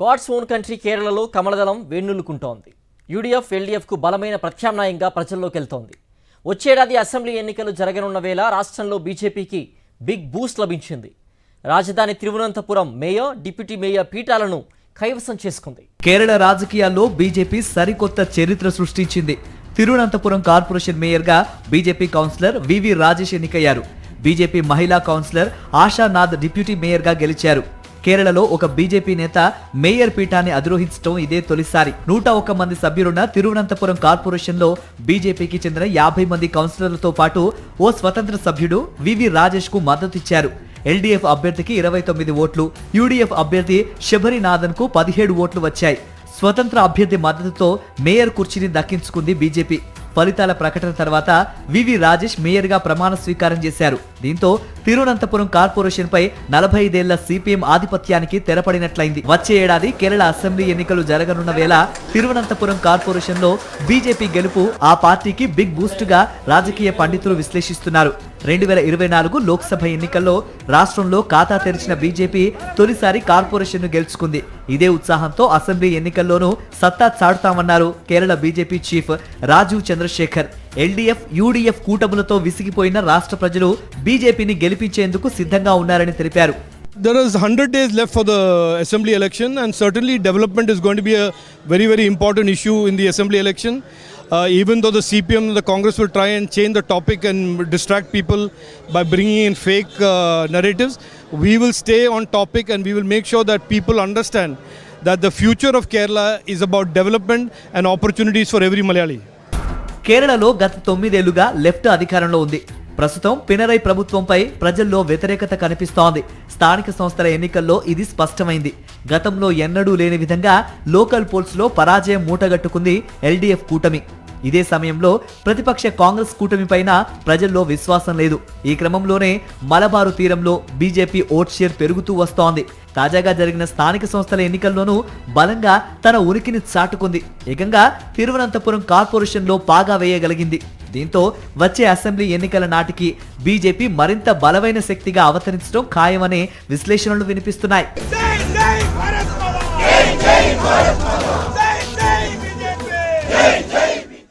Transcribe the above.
God's own country కేరళలో కమలదళం వేణులుకుంటోంది. UDF ఎల్డీఎఫ్కు బలమైన ప్రత్యామ్నాయంగా ప్రజల్లోకి వెళ్తోంది. వచ్చేడాది అసెంబ్లీ ఎన్నికలు జరగనున్న వేళ రాష్ట్రంలో బీజేపీకి బిగ్ బూస్ట్ లభించింది. రాజధాని తిరువనంతపురం మేయర్, డిప్యూటీ మేయర్ పీఠాలను కైవసం చేసుకుంది. కేరళ రాజకీయాల్లో బీజేపీ సరికొత్త చరిత్ర సృష్టించింది. తిరువనంతపురం కార్పొరేషన్ మేయర్గా బీజేపీ కౌన్సిలర్ వివి రాజేష్ ఎన్నికయ్యారు. బీజేపీ మహిళా కౌన్సిలర్ ఆశానాథ్ డిప్యూటీ మేయర్గా గెలిచారు. కేరళలో ఒక బీజేపీ నేత మేయర్ పీఠాన్ని అధిరోహించడం ఇదే తొలిసారి. 101 మంది సభ్యులున్న తిరువనంతపురం కార్పొరేషన్ లో బీజేపీకి చెందిన 50 మంది కౌన్సిలర్లతో పాటు ఓ స్వతంత్ర సభ్యుడు వివి రాజేష్ కు మద్దతిచ్చారు. ఎల్డీఎఫ్ అభ్యర్థికి 29 ఓట్లు, యూడీఎఫ్ అభ్యర్థి శబరినాథన్ కు 17 ఓట్లు వచ్చాయి. స్వతంత్ర అభ్యర్థి మద్దతుతో మేయర్ కుర్చీని దక్కించుకుంది బీజేపీ. ఫలితాల ప్రకటన తర్వాత వివి రాజేష్ మేయర్ గా ప్రమాణ స్వీకారం చేశారు. దీంతో తిరువనంతపురం కార్పొరేషన్ పై 45 ఏళ్ల సిపిఎం ఆధిపత్యానికి తెరపడినట్లయింది. వచ్చే ఏడాది కేరళ అసెంబ్లీ ఎన్నికలు జరగనున్న వేళ తిరువనంతపురం కార్పొరేషన్ లో బీజేపీ గెలుపు ఆ పార్టీకి బిగ్ బూస్ట్ గా రాజకీయ పండితులు విశ్లేషిస్తున్నారు. 2024 లోక్సభ ఎన్నికల్లో రాష్ట్రంలో ఖాతా తెరిచిన బీజేపీ తొలిసారి కార్పొరేషన్ ను గెలుచుకుంది. ఇదే ఉత్సాహంతో అసెంబ్లీ ఎన్నికల్లోనూ సత్తా చాటుతామన్నారు Kerala BJP chief Rajeev Chandrasekhar. LDF, UDF కూటములతో విసిగిపోయిన రాష్ట్ర ప్రజలు బీజేపీని గెలిపించేందుకు సిద్ధంగా ఉన్నారని తెలిపారు. There is 100 days left for the assembly election, and certainly development is going to be a very, very important issue in the assembly election. Even though the CPM and the Congress will try and change the topic and distract people by bringing in fake narratives, we will stay on topic and we will make sure that people understand that the future of Kerala is about development and opportunities for every Malayali. కేరళలో గత 9 ఏళ్లుగా left అధికారంలో ఉంది. ప్రస్తుతం పినరై ప్రభుత్వంపై ప్రజల్లో వ్యతిరేకత కనిపిస్తోంది. స్థానిక సంస్థల ఎన్నికల్లో ఇది స్పష్టమైంది. గతంలో ఎన్నడూ లేని విధంగా లోకల్ పోల్స్ లో పరాజయం మూటగట్టుకుంది ఎల్డీఎఫ్ కూటమి. ఇదే సమయంలో ప్రతిపక్ష కాంగ్రెస్ కూటమి పైన ప్రజల్లో విశ్వాసం లేదు. ఈ క్రమంలోనే మలబారు తీరంలో బీజేపీ ఓట్ షేర్ పెరుగుతూ వస్తోంది. తాజాగా జరిగిన స్థానిక సంస్థల ఎన్నికల్లోనూ బలంగా తన ఉనికిని చాటుకుంది. ఏకంగా తిరువనంతపురం కార్పొరేషన్ లో పాగా వేయగలిగింది. దీంతో వచ్చే అసెంబ్లీ ఎన్నికల నాటికి బీజేపీ మరింత బలమైన శక్తిగా అవతరించడం ఖాయమనే విశ్లేషణలు వినిపిస్తున్నాయి.